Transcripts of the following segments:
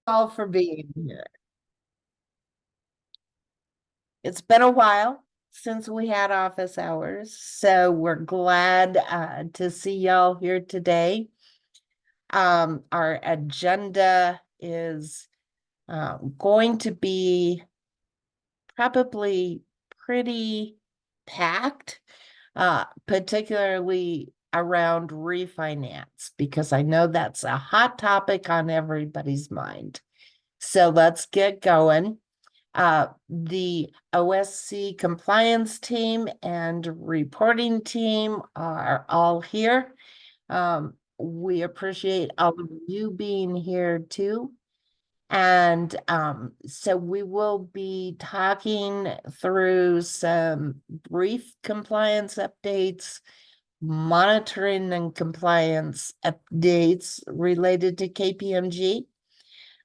All for being here. It's been a while since we had office hours, so we're glad to see y'all here today. Our agenda is going to be probably pretty packed, particularly around refinance, because I know that's a hot topic on everybody's mind. So let's get going. The OSC compliance team and reporting team are all here. We appreciate all of you being here too. And so we will be talking through some brief compliance updates, monitoring and compliance updates related to KPMG,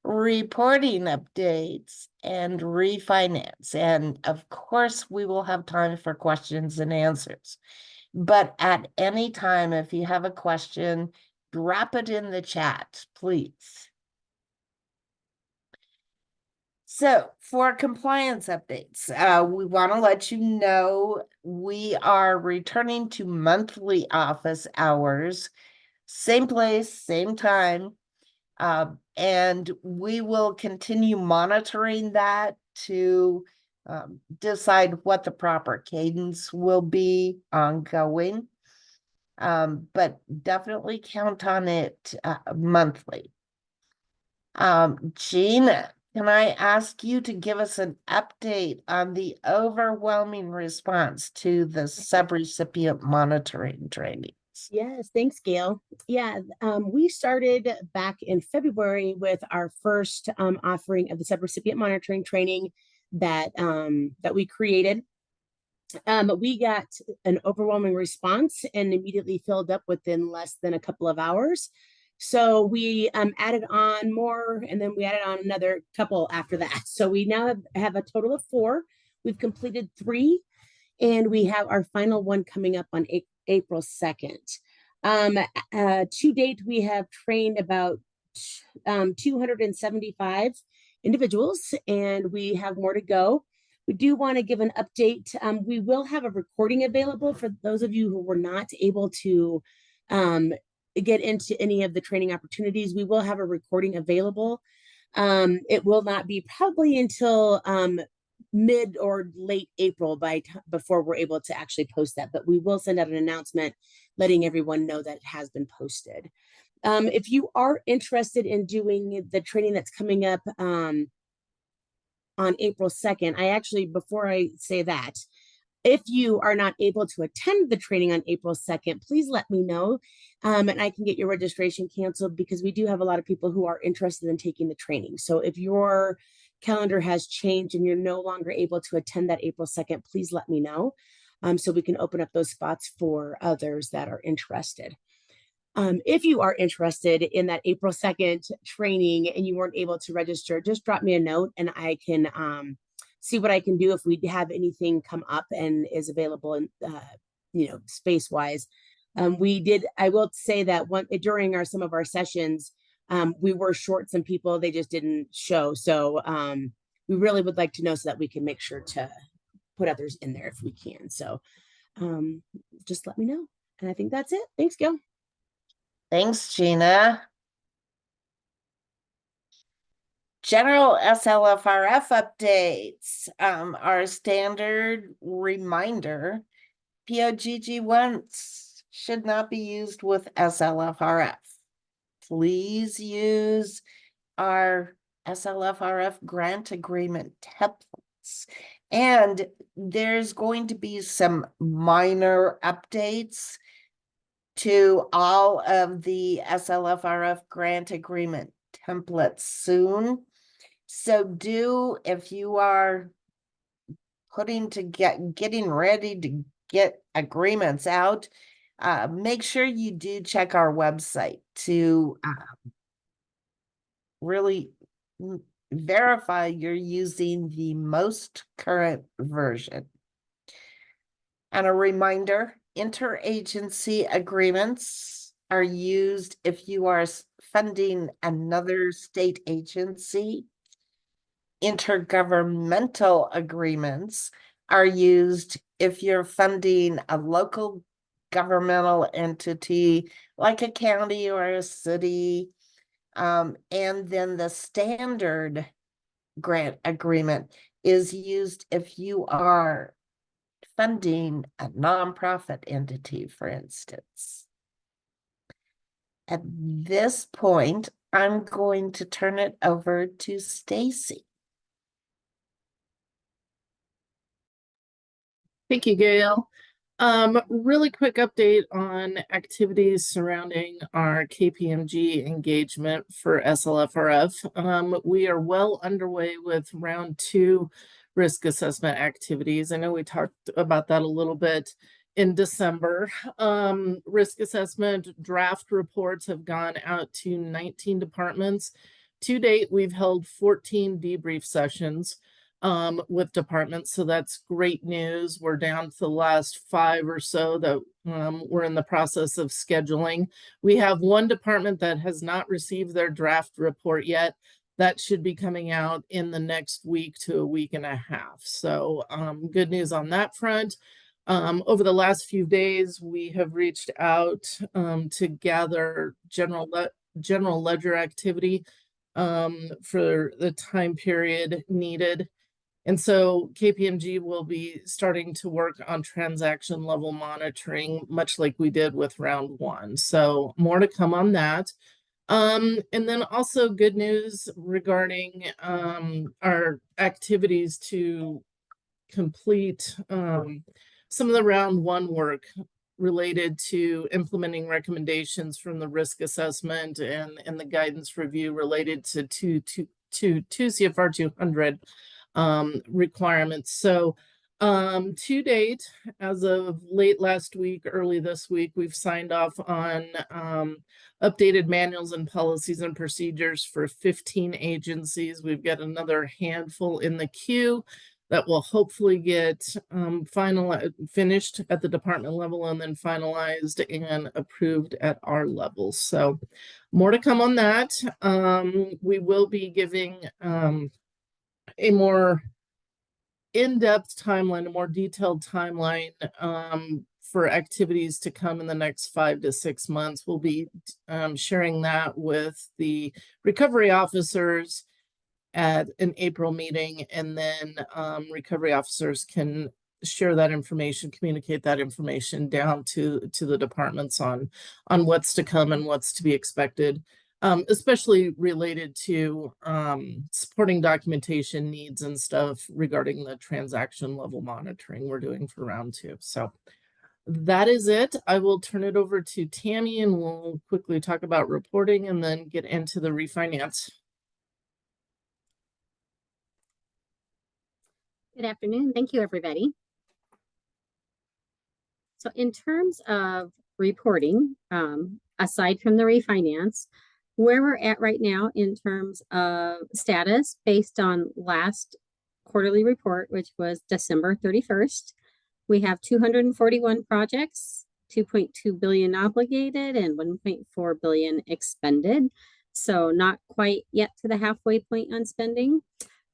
reporting updates, and refinance. And of course, we will have time for questions and answers. But at any time, if you have a question, drop it in the chat, please. So for compliance updates, we want to let you know we are returning to monthly office hours, same place, same time. And we will continue monitoring that to decide what the proper cadence will be ongoing. But definitely count on it monthly. Gina, can I ask you to give us an update on the overwhelming response to the subrecipient monitoring trainings? Yes, thanks, Gail. Yeah, we started back in February with our first offering of the subrecipient monitoring training that we created. We got an overwhelming response and immediately filled up within less than a couple of hours. So we added on more, and then we added on another couple after that. So we now have a total of 4. We've completed 3, and we have our final one coming up on April 2nd. To date, we have trained about 275 individuals, and we have more to go. We do want to give an update. We will have a recording available for those of you who were not able to get into any of the training opportunities. We will have a recording available. It will not be probably until mid or late April before we're able to actually post that, but we will send out an announcement letting everyone know that it has been posted. If you are interested in doing the training that's coming up on April 2nd, before I say that, if you are not able to attend the training on April 2nd, please let me know, and I can get your registration canceled, because we do have a lot of people who are interested in taking the training. So if your calendar has changed and you're no longer able to attend that April 2nd, please let me know, so we can open up those spots for others that are interested. If you are interested in that April 2nd training and you weren't able to register, just drop me a note and I can see what I can do if we have anything come up and is available in, space wise. I will say that during some of our sessions, we were short some people, they just didn't show. So we really would like to know so that we can make sure to put others in there if we can. So just let me know. And I think that's it. Thanks, Gil. Thanks, Gina. General SLFRF updates. Our standard reminder, POGG1 should not be used with SLFRF. Please use our SLFRF grant agreement templates. And there's going to be some minor updates to all of the SLFRF grant agreement templates soon. So if you are getting ready to get agreements out, make sure you do check our website to really verify you're using the most current version. And a reminder, interagency agreements are used if you are funding another state agency, intergovernmental agreements are used if you're funding a local governmental entity like a county or a city. And then the standard grant agreement is used if you are funding a nonprofit entity, for instance. At this point, I'm going to turn it over to Stacy. Thank you, Gail. Really quick update on activities surrounding our KPMG engagement for SLFRF. We are well underway with round 2 risk assessment activities. I know we talked about that a little bit in December. Risk assessment draft reports have gone out to 19 departments. To date, we've held 14 debrief sessions with departments, so that's great news. We're down to the last 5 or so that we're in the process of scheduling. We have one department that has not received their draft report yet. That should be coming out in the next week to a week and a half. So good news on that front. Over the last few days, we have reached out to gather general ledger activity for the time period needed. And so KPMG will be starting to work on transaction level monitoring, much like we did with round 1. So more to come on that. And then also good news regarding our activities to complete some of the round 1 work related to implementing recommendations from the risk assessment and the guidance review related to 2 CFR 200 requirements. So to date, as of late last week, early this week, we've signed off on updated manuals and policies and procedures for 15 agencies. We've got another handful in the queue that will hopefully get finished at the department level and then finalized and approved at our level. So more to come on that. We will be giving a more in-depth timeline, a more detailed timeline for activities to come in the next 5 to 6 months. We'll be sharing that with the recovery officers at an April meeting, and then recovery officers can share that information, communicate that information down to the departments on what's to come and what's to be expected. Especially related to supporting documentation needs and stuff regarding the transaction level monitoring we're doing for round 2. So that is it. I will turn it over to Tammy and we'll quickly talk about reporting and then get into the refinance. Good afternoon. Thank you, everybody. So in terms of reporting, aside from the refinance, where we're at right now in terms of status based on last quarterly report, which was December 31st, we have 241 projects, 2.2 billion obligated and 1.4 billion expended. So not quite yet to the halfway point on spending.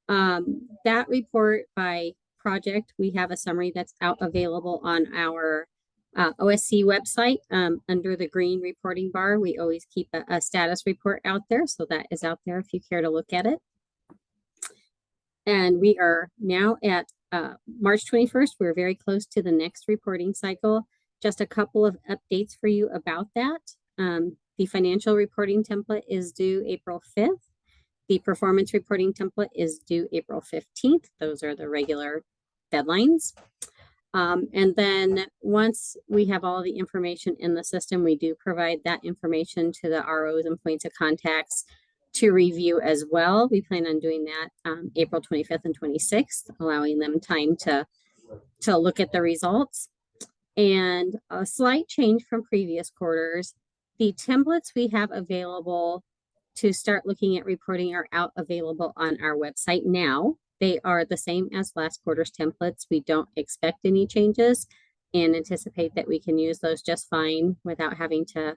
That report by project, we have a summary that's out available on our OSC website under the green reporting bar. We always keep a status report out there, so that is out there if you care to look at it. And we are now at March 21st. We're very close to the next reporting cycle. Just a couple of updates for you about that. The financial reporting template is due April 5th. The performance reporting template is due April 15th. Those are the regular deadlines. And then once we have all the information in the system, we do provide that information to the ROs and points of contacts to review as well. We plan on doing that April 25th and 26th, allowing them time to look at the results. And a slight change from previous quarters, the templates we have available to start looking at reporting are out available on our website now. They are the same as last quarter's templates. We don't expect any changes and anticipate that we can use those just fine without having to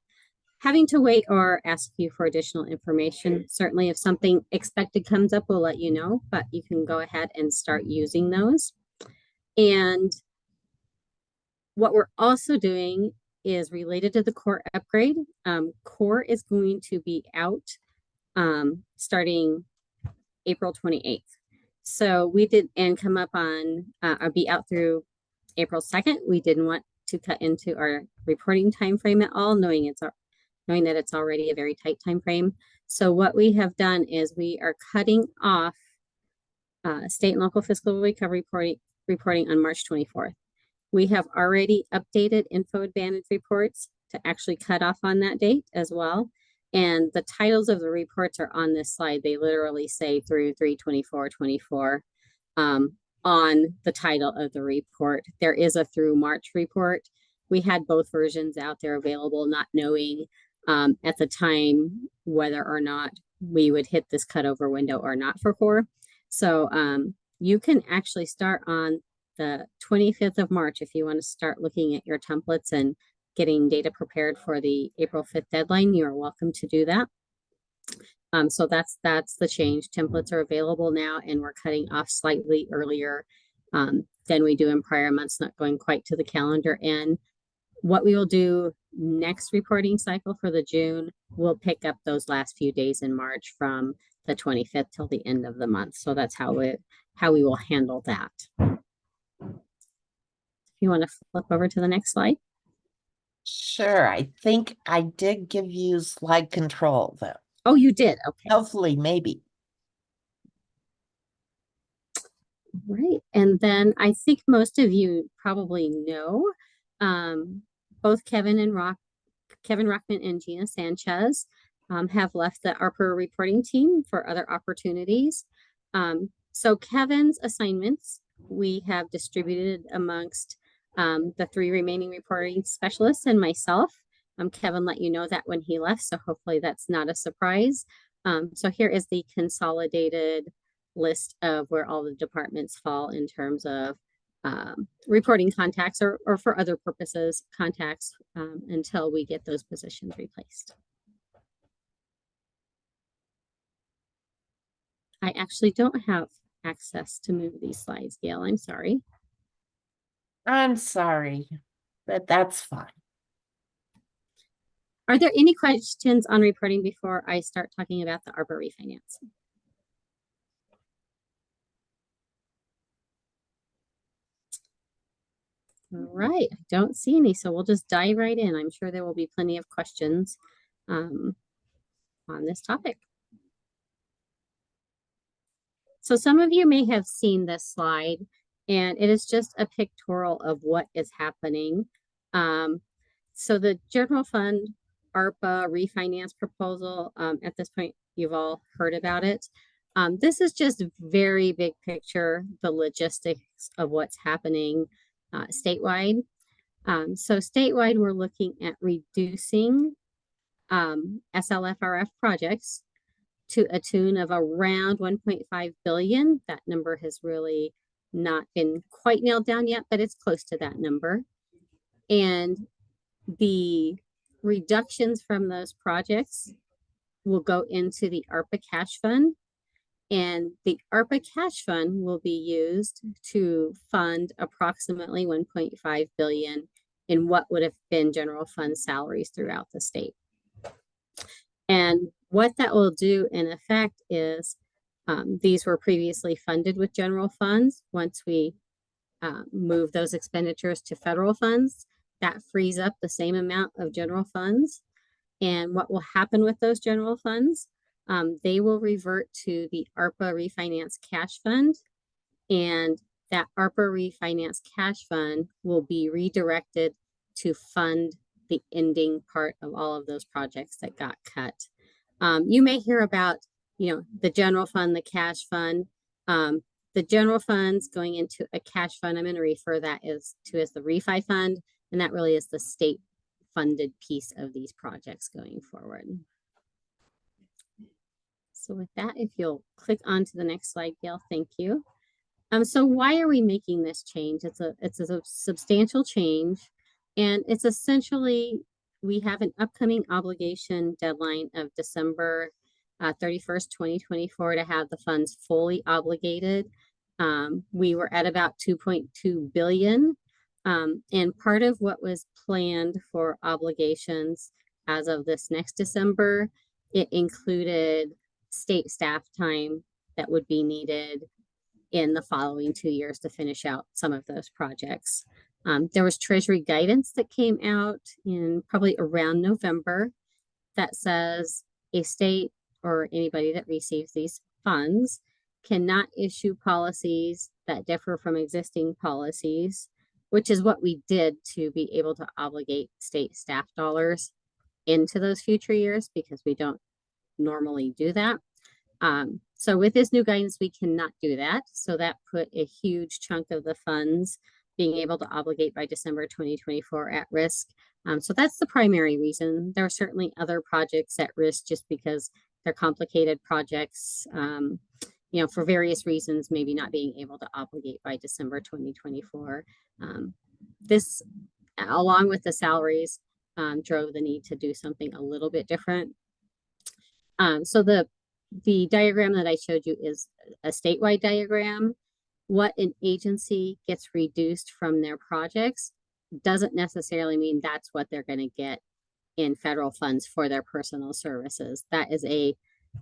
having to wait or ask you for additional information. Certainly, if something expected comes up, we'll let you know, but you can go ahead and start using those. And what we're also doing is related to the core upgrade. Core is going to be out starting April 28th. So we did, and come up on, or be out through April 2nd. We didn't want to cut into our reporting time frame at all, knowing that it's already a very tight time frame. So what we have done is we are cutting off state and local fiscal recovery reporting on March 24th. We have already updated Info Advantage reports to actually cut off on that date as well. And the titles of the reports are on this slide. They literally say through 3/24/24 on the title of the report. There is a through March report. We had both versions out there available, not knowing at the time whether or not we would hit this cutover window or not for core. So you can actually start on the 25th of March if you want to start looking at your templates and getting data prepared for the April 5th deadline. You're welcome to do that. So that's the change. Templates are available now, and we're cutting off slightly earlier than we do in prior months, not going quite to the calendar. And what we will do next reporting cycle for the June, we'll pick up those last few days in March from the 25th till the end of the month. So that's how we will handle that. If you want to flip over to the next slide. Sure, I think I did give you slide control though. Oh, you did? Okay. Hopefully, maybe. Right. And then I think most of you probably know both Kevin Rockman and Gina Sanchez have left the ARPA reporting team for other opportunities. So Kevin's assignments we have distributed amongst the 3 remaining reporting specialists and myself. Kevin let you know that when he left, so hopefully that's not a surprise. So here is the consolidated list of where all the departments fall in terms of reporting contacts or for other purposes contacts until we get those positions replaced. I actually don't have access to move these slides, Gail. I'm sorry. I'm sorry, but that's fine. Are there any questions on reporting before I start talking about the ARPA refinance? All right, I don't see any, so we'll just dive right in. I'm sure there will be plenty of questions on this topic. So some of you may have seen this slide, and it is just a pictorial of what is happening. So the general fund ARPA refinance proposal, at this point, you've all heard about it. This is just very big picture, the logistics of what's happening statewide. So statewide, we're looking at reducing SLFRF projects to a tune of around 1.5 billion. That number has really not been quite nailed down yet, but it's close to that number. And the reductions from those projects will go into the ARPA cash fund. And the ARPA cash fund will be used to fund approximately 1.5 billion in what would have been general fund salaries throughout the state. And what that will do in effect is these were previously funded with general funds. Once we move those expenditures to federal funds, that frees up the same amount of general funds. And what will happen with those general funds? They will revert to the ARPA refinance cash fund, and that ARPA refinance cash fund will be redirected to fund the ending part of all of those projects that got cut. You may hear about, the general fund, the cash fund. The general funds going into a cash fund, I'm going to refer that as the refi fund, and that really is the state funded piece of these projects going forward. So with that, if you'll click on to the next slide, Gail, thank you. So why are we making this change? It's a substantial change, and it's essentially we have an upcoming obligation deadline of December 31st, 2024 to have the funds fully obligated. We were at about 2.2 billion. And part of what was planned for obligations as of this next December, it included state staff time that would be needed in the following 2 years to finish out some of those projects. There was Treasury guidance that came out in probably around November that says a state or anybody that receives these funds cannot issue policies that differ from existing policies, which is what we did to be able to obligate state staff dollars into those future years, because we don't normally do that. So with this new guidance, we cannot do that. So that put a huge chunk of the funds being able to obligate by December 2024 at risk. So that's the primary reason. There are certainly other projects at risk just because they're complicated projects, you know, for various reasons, maybe not being able to obligate by December 2024. This, along with the salaries, drove the need to do something a little bit different. So the diagram that I showed you is a statewide diagram. What an agency gets reduced from their projects doesn't necessarily mean that's what they're going to get in federal funds for their personal services. That is a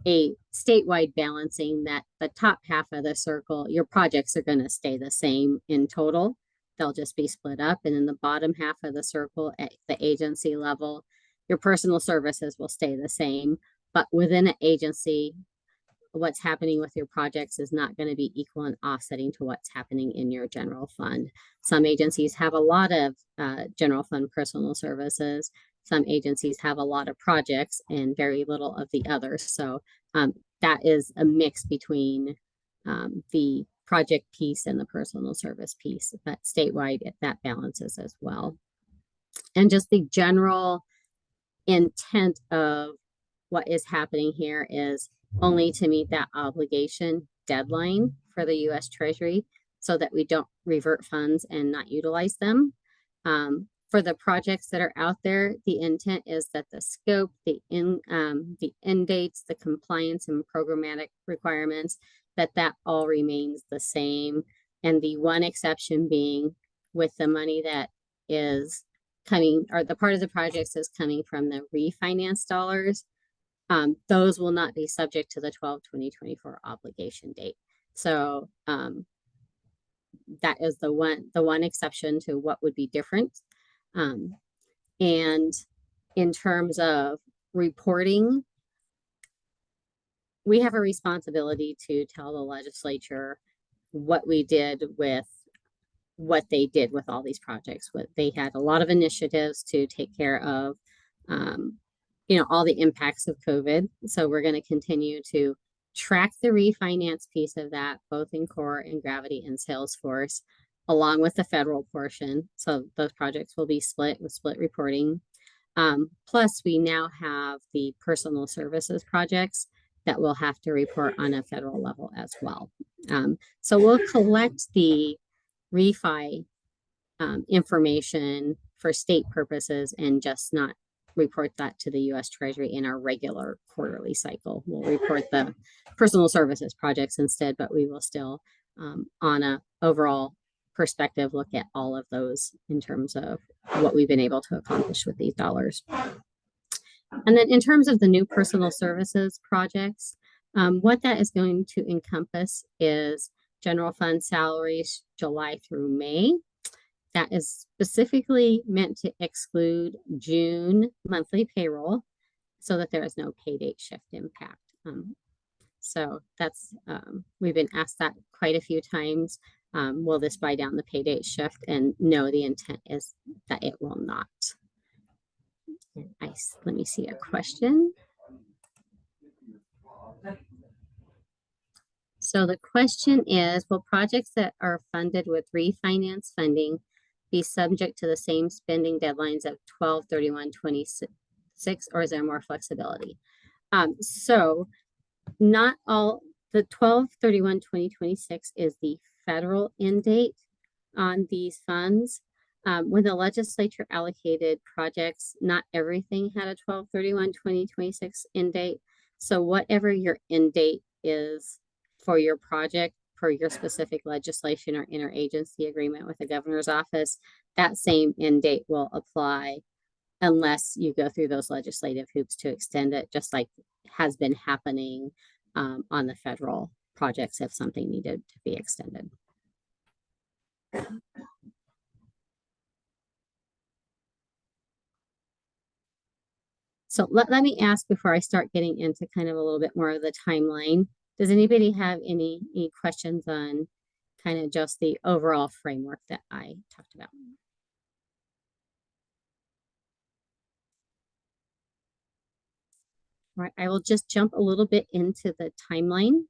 statewide balancing that the top half of the circle, your projects are going to stay the same in total. They'll just be split up. And in the bottom half of the circle at the agency level, your personal services will stay the same. But within an agency, what's happening with your projects is not going to be equal and offsetting to what's happening in your general fund. Some agencies have a lot of general fund personal services. Some agencies have a lot of projects and very little of the others. So that is a mix between the project piece and the personal service piece, but statewide that balances as well. And just the general intent of what is happening here is only to meet that obligation deadline for the U.S. Treasury so that we don't revert funds and not utilize them. For the projects that are out there, the intent is that the scope, the end dates, the compliance and programmatic requirements, that all remains the same. And the one exception being with the money that is coming, or the part of the projects is coming from the refinance dollars, those will not be subject to the 12/20/24 obligation date. So that is the one exception to what would be different. And in terms of reporting, we have a responsibility to tell the legislature what we did with what they did with all these projects. They had a lot of initiatives to take care of, you know, all the impacts of COVID. So we're going to continue to track the refinance piece of that, both in Core and Gravity and Salesforce, along with the federal portion. So those projects will be split with split reporting. Plus, we now have the personal services projects that we'll have to report on a federal level as well. So we'll collect the refi information for state purposes and just not report that to the U.S. Treasury in our regular quarterly cycle. We'll report the personal services projects instead, but we will still, on a overall perspective, look at all of those in terms of what we've been able to accomplish with these dollars. And then in terms of the new personal services projects, what that is going to encompass is general fund salaries July through May. That is specifically meant to exclude June monthly payroll so that there is no pay date shift impact. So that's, we've been asked that quite a few times. Will this buy down the pay date shift? And no, the intent is that it will not. Let me see a question. So the question is, will projects that are funded with refinance funding be subject to the same spending deadlines of 12/31/26, or is there more flexibility? So not all, the 12/31/2026 is the federal end date on these funds. When the legislature allocated projects, not everything had a 12/31/2026 end date. So whatever your end date is for your project, for your specific legislation or interagency agreement with the governor's office, that same end date will apply unless you go through those legislative hoops to extend it, just like has been happening on the federal projects if something needed to be extended. So let me ask before I start getting into kind of a little bit more of the timeline. Does anybody have any questions on kind of just the overall framework that I talked about? All right, I will just jump a little bit into the timeline.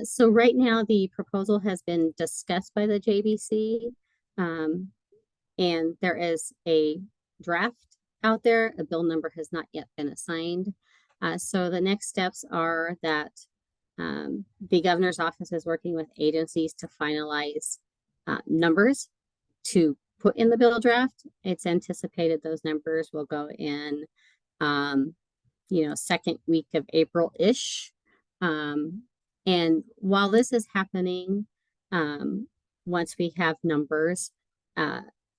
So right now the proposal has been discussed by the JBC, and there is a draft out there. A bill number has not yet been assigned. So the next steps are that the governor's office is working with agencies to finalize numbers to put in the bill draft. It's anticipated those numbers will go in, second week of April-ish. And while this is happening, once we have numbers,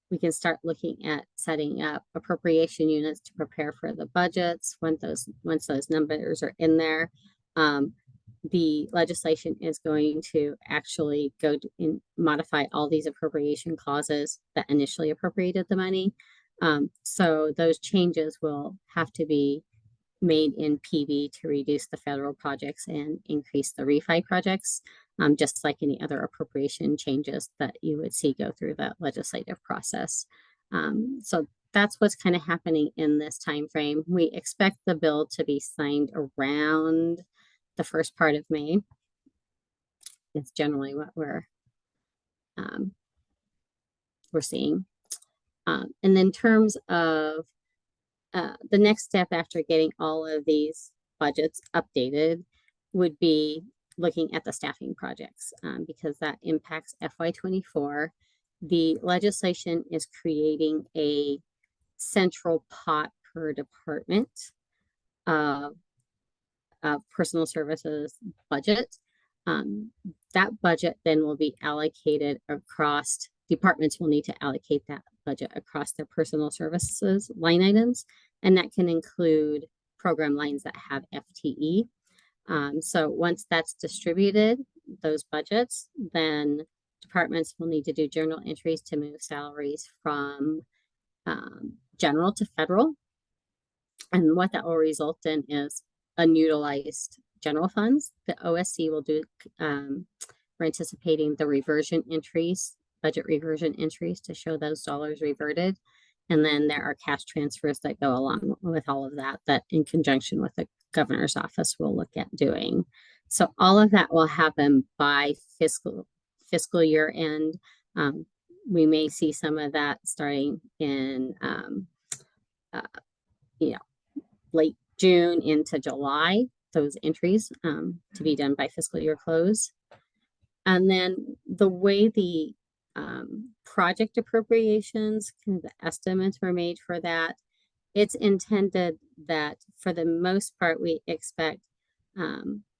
we can start looking at setting up appropriation units to prepare for the budgets. Once those numbers are in there, the legislation is going to actually go and modify all these appropriation clauses that initially appropriated the money. So those changes will have to be made in PV to reduce the federal projects and increase the refi projects, just like any other appropriation changes that you would see go through that legislative process. So that's what's kind of happening in this time frame. We expect the bill to be signed around the first part of May. It's generally what we're seeing. And then in terms of the next step after getting all of these budgets updated would be looking at the staffing projects, because that impacts FY24. The legislation is creating a central pot per department of personal services budget. That budget then will be allocated across departments. Will need to allocate that budget across their personal services line items, and that can include program lines that have FTE. So once that's distributed, those budgets, then departments will need to do journal entries to move salaries from general to federal. And what that will result in is unutilized general funds. The OSC will do, we're anticipating the reversion entries, budget reversion entries to show those dollars reverted. And then there are cash transfers that go along with all of that, that in conjunction with the governor's office will look at doing. So all of that will happen by fiscal year end. We may see some of that starting in, late June into July, those entries to be done by fiscal year close. And then the way the project appropriations, kind of the estimates were made for that, it's intended that for the most part, we expect,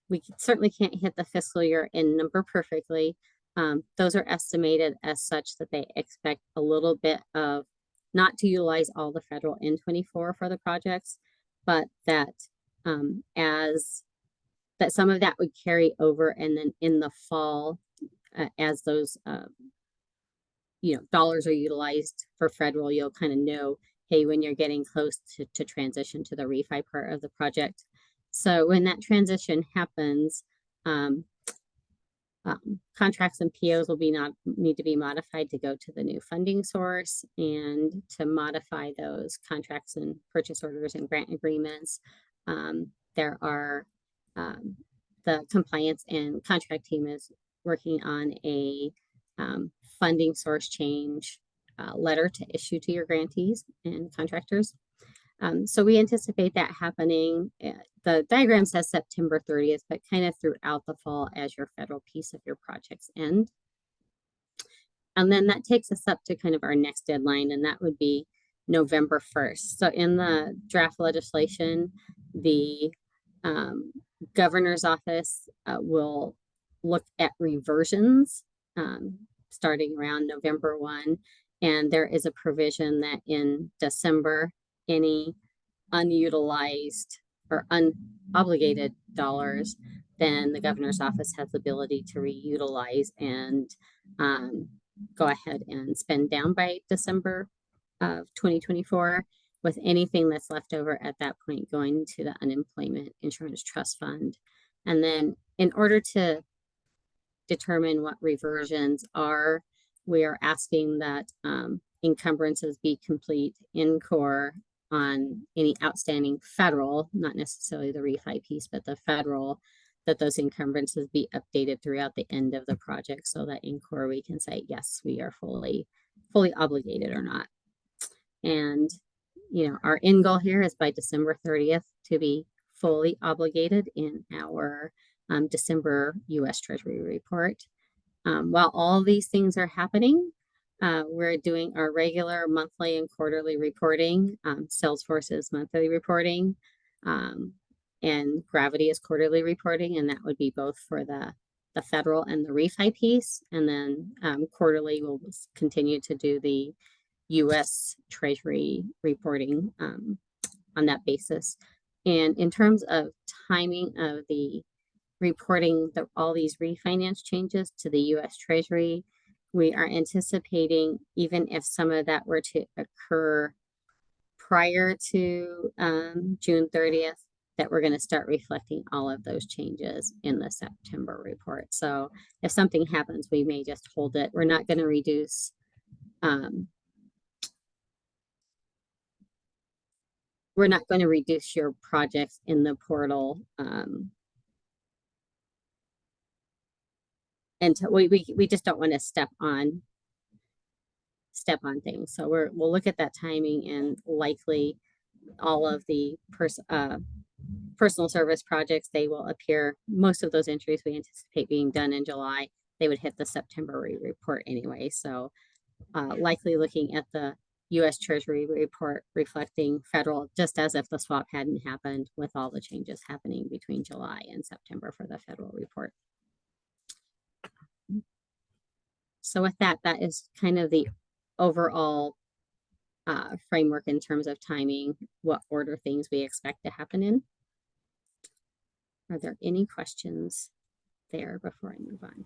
we certainly can't hit the fiscal year end number perfectly. Those are estimated as such that they expect a little bit of not to utilize all the federal N24 for the projects, but that that some of that would carry over, and then in the fall, as those dollars are utilized for federal, you'll kind of know, hey, when you're getting close to transition to the refi part of the project. So when that transition happens, contracts and POs will need to be modified to go to the new funding source, and to modify those contracts and purchase orders and grant agreements. There are the compliance and contract team is working on a funding source change letter to issue to your grantees and contractors. So we anticipate that happening. The diagram says September 30th, but kind of throughout the fall as your federal piece of your projects end. And then that takes us up to kind of our next deadline, and that would be November 1st. So in the draft legislation, the governor's office will look at reversions starting around November 1. And there is a provision that in December, any unutilized or unobligated dollars, then the governor's office has the ability to reutilize and go ahead and spend down by December of 2024, with anything that's left over at that point going to the unemployment insurance trust fund. And then in order to determine what reversions are, we are asking that encumbrances be complete in core on any outstanding federal, not necessarily the refi piece, but the federal, that those encumbrances be updated throughout the end of the project so that in core we can say, yes, we are fully obligated or not. And, you know, our end goal here is by December 30th to be fully obligated in our December U.S. Treasury report. While all these things are happening, we're doing our regular monthly and quarterly reporting. Salesforce's monthly reporting, and Gravity is quarterly reporting, and that would be both for the federal and the refi piece. And then quarterly, we'll continue to do the U.S. Treasury reporting on that basis. And in terms of timing of the reporting all these refinance changes to the U.S. Treasury, we are anticipating, even if some of that were to occur prior to June 30th, that we're going to start reflecting all of those changes in the September report. So if something happens, we may just hold it. We're not going to reduce your projects in the portal until we just don't want to step on things. So we'll look at that timing, and likely all of the personal service projects, they will appear, most of those entries we anticipate being done in July, they would hit the September report anyway. So likely looking at the U.S. Treasury report reflecting federal, just as if the swap hadn't happened, with all the changes happening between July and September for the federal report. So with that, that is kind of the overall framework in terms of timing, what order things we expect to happen in. Are there any questions there before I move on?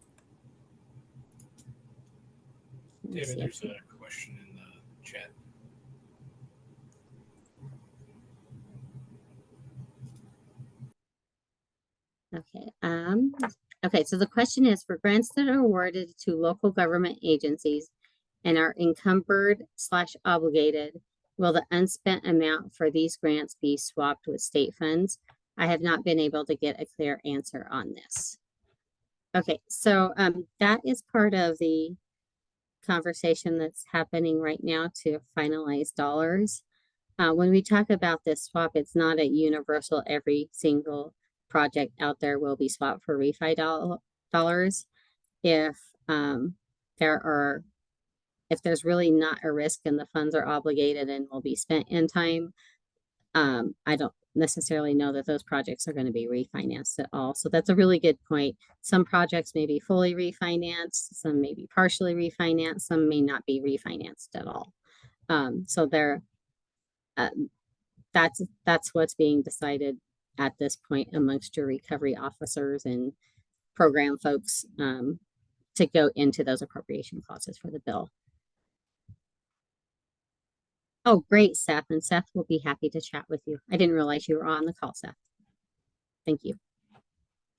David, there's a question in the chat. Okay. Okay, so the question is, for grants that are awarded to local government agencies and are encumbered/obligated, will the unspent amount for these grants be swapped with state funds? I have not been able to get a clear answer on this. Okay, so that is part of the conversation that's happening right now to finalize dollars. When we talk about this swap, it's not a universal, every single project out there will be swapped for refi dollars. If there's really not a risk and the funds are obligated and will be spent in time, I don't necessarily know that those projects are going to be refinanced at all. So that's a really good point. Some projects may be fully refinanced, some may be partially refinanced, some may not be refinanced at all. So that's what's being decided at this point amongst your recovery officers and program folks to go into those appropriation clauses for the bill. Oh, great, Seth. And Seth will be happy to chat with you. I didn't realize you were on the call, Seth. Thank you.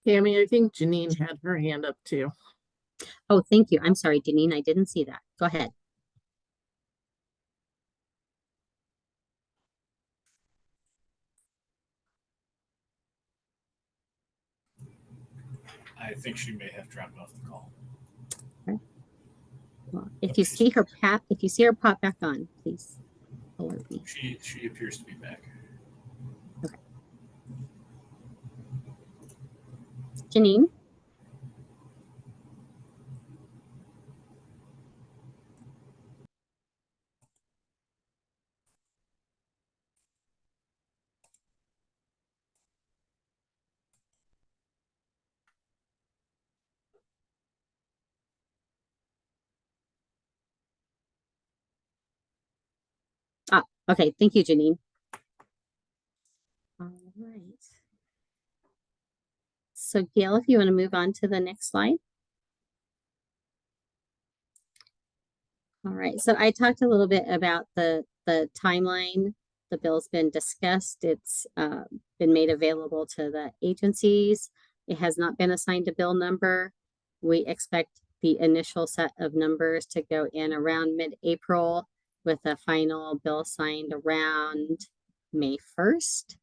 Tammy, I think Janine had her hand up too. Oh, thank you. I'm sorry, Janine, I didn't see that. Go ahead. I think she may have dropped off the call. Okay. Well, if you see her pop back on, please alert me. She appears to be back. Okay. Janine? Okay, thank you, Janine. All right. So Gail, if you want to move on to the next slide. All right, so I talked a little bit about the timeline. The bill's been discussed. It's been made available to the agencies. It has not been assigned a bill number. We expect the initial set of numbers to go in around mid-April with a final bill signed around May 1st.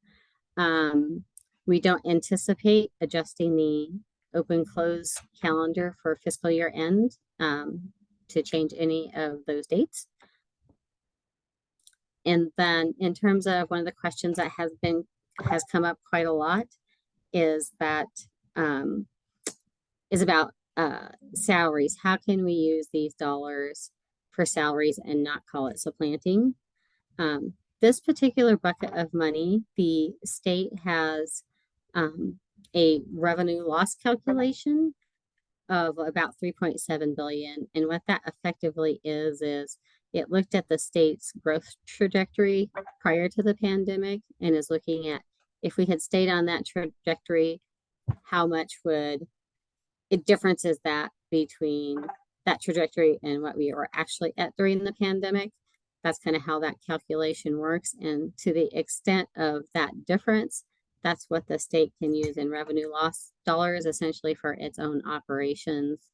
We don't anticipate adjusting the open close calendar for fiscal year end to change any of those dates. And then in terms of one of the questions that has come up quite a lot is that is about salaries. How can we use these dollars for salaries and not call it supplanting? This particular bucket of money, the state has a revenue loss calculation of about 3.7 billion. And what that effectively is it looked at the state's growth trajectory prior to the pandemic and is looking at if we had stayed on that trajectory, how much would it differences that between that trajectory and what we were actually at during the pandemic. That's kind of how that calculation works. And to the extent of that difference, that's what the state can use in revenue loss dollars, essentially for its own operations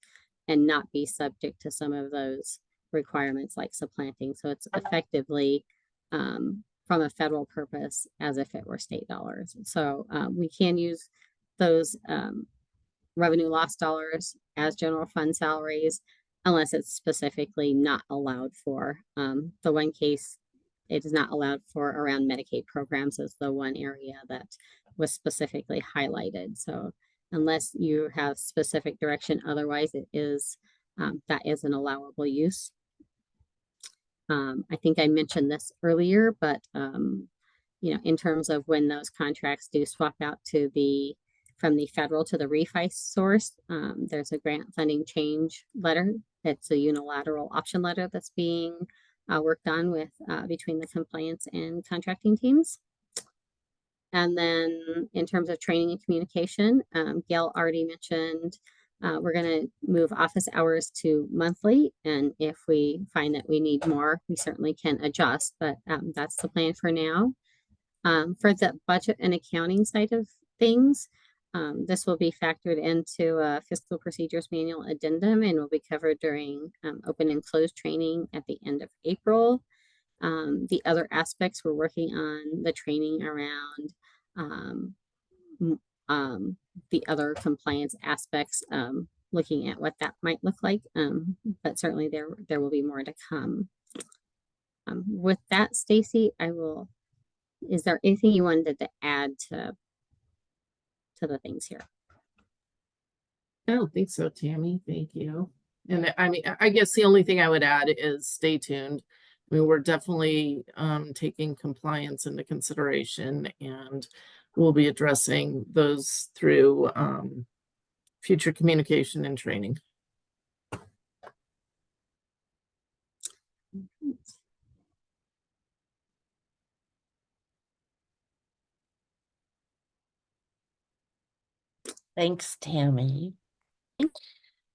and not be subject to some of those requirements like supplanting. So it's effectively from a federal purpose as if it were state dollars. So we can use those revenue loss dollars as general fund salaries unless it's specifically not allowed for. The one case it is not allowed for around Medicaid programs is the one area that was specifically highlighted. So unless you have specific direction, otherwise it is that is an allowable use. I think I mentioned this earlier, but you know, in terms of when those contracts do swap out to the from the federal to the refi source, there's a grant funding change letter. It's a unilateral option letter that's being worked on with between the compliance and contracting teams. And then in terms of training and communication, Gail already mentioned we're going to move office hours to monthly. And if we find that we need more, we certainly can adjust, but that's the plan for now. For the budget and accounting side of things, this will be factored into a fiscal procedures manual addendum and will be covered during open and closed training at the end of April. The other aspects we're working on the training around the other compliance aspects, looking at what that might look like, but certainly there will be more to come. With that, Stacy, is there anything you wanted to add to the things here? I don't think so, Tammy. Thank you. And I mean, I guess the only thing I would add is stay tuned. I mean, we're definitely taking compliance into consideration, and we'll be addressing those through future communication and training. Thanks, Tammy.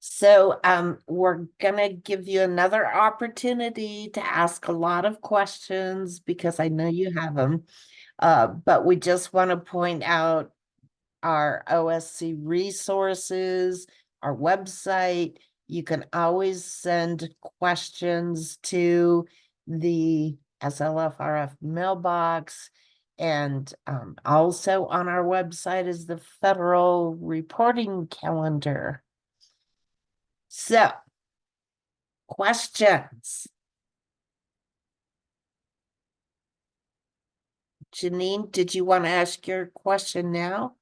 So we're gonna give you another opportunity to ask a lot of questions because I know you have them. But we just want to point out our OSC resources, our website. You can always send questions to the SLFRF mailbox. And also on our website is the federal reporting calendar. So, questions? Janine, did you want to ask your question now?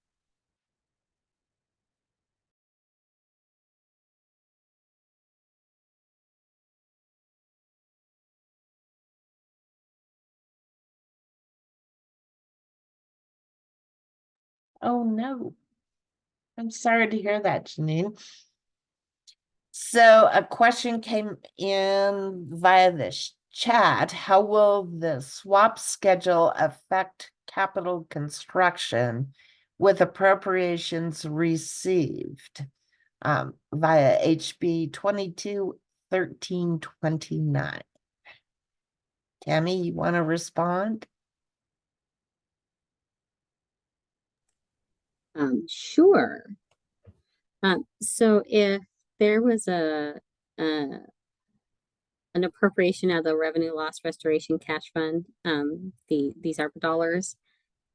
Oh, no. I'm sorry to hear that, Janine. So a question came in via the Chad, how will the swap schedule affect capital construction with appropriations received via HB 22-1329? Tammy, you want to respond? Sure. So if there was an appropriation of the revenue loss restoration cash fund, these ARPA dollars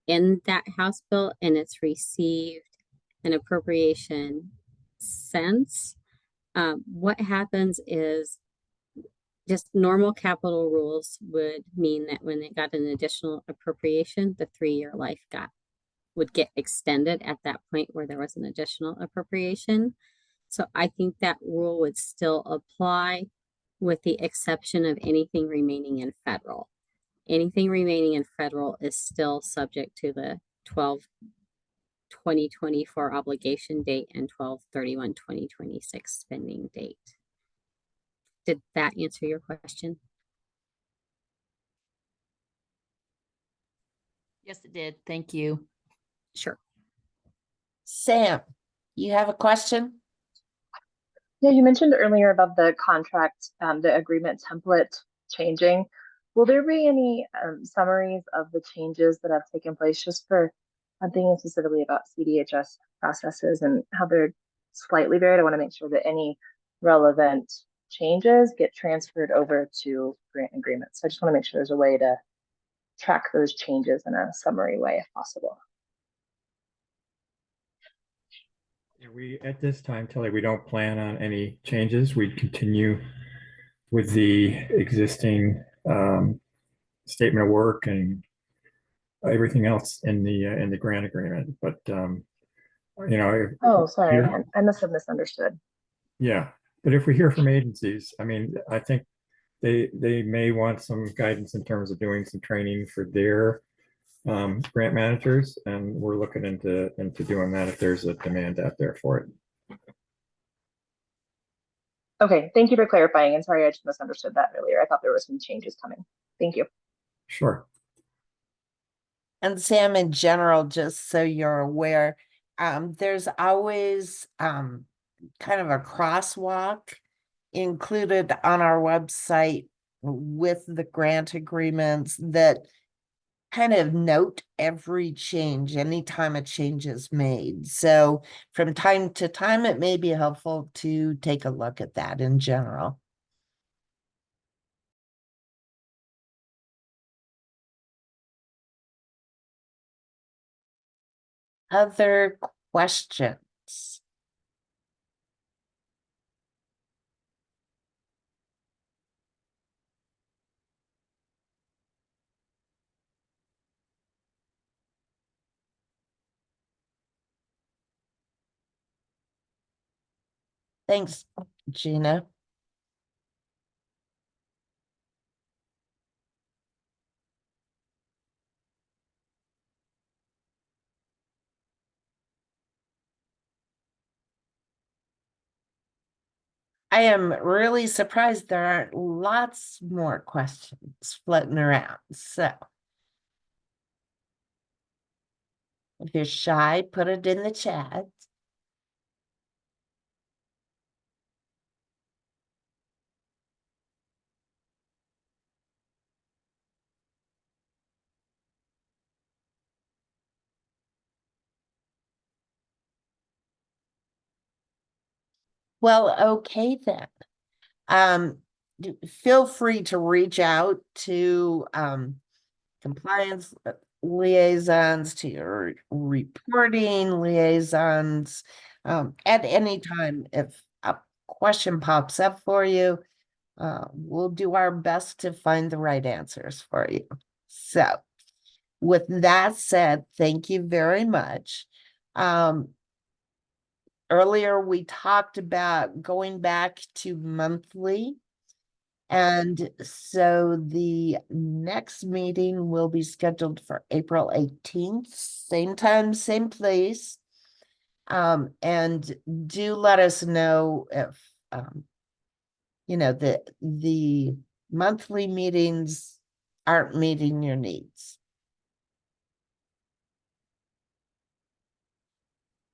in that House bill, and it's received an appropriation since, what happens is just normal capital rules would mean that when it got an additional appropriation, the 3-year life would get extended at that point where there was an additional appropriation. So I think that rule would still apply with the exception of anything remaining in federal. Anything remaining in federal is still subject to the 12/2024 obligation date and 12/31/2026 spending date. Did that answer your question? Yes, it did. Thank you. Sure. Sam, you have a question? Yeah, you mentioned earlier about the contract, the agreement template changing. Will there be any summaries of the changes that have taken place, just for, I'm thinking specifically about CDHS processes and how they're slightly varied? I want to make sure that any relevant changes get transferred over to grant agreements. So I just want to make sure there's a way to track those changes in a summary way if possible. Yeah, we, at this time, Tilly, we don't plan on any changes. We continue with the existing statement of work and everything else in the grant agreement. But you know, Oh, sorry, Yeah. I must have misunderstood. yeah. But if we hear from agencies, I mean, I think they may want some guidance in terms of doing some training for their grant managers, and we're looking into doing that if there's a demand out there for it. Okay, thank you for clarifying. And sorry, I just misunderstood that earlier. I thought there were some changes coming. Thank you. Sure. And Sam, in general, just so you're aware, there's always kind of a crosswalk included on our website with the grant agreements that kind of note every change anytime a change is made. So from time to time, it may be helpful to take a look at that in general. Other questions? Thanks, Gina. I am really surprised there aren't lots more questions floating around. So if you're shy, put it in the chat. Well, okay then. Feel free to reach out to compliance liaisons, to your reporting liaisons at any time. If a question pops up for you, we'll do our best to find the right answers for you. So with that said, thank you very much. Earlier, we talked about going back to monthly. And so the next meeting will be scheduled for April 18th, same time, same place. And do let us know if, you know, the monthly meetings aren't meeting your needs.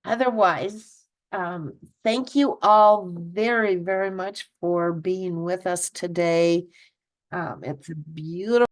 Otherwise, thank you all very, very much for being with us today. It's a beautiful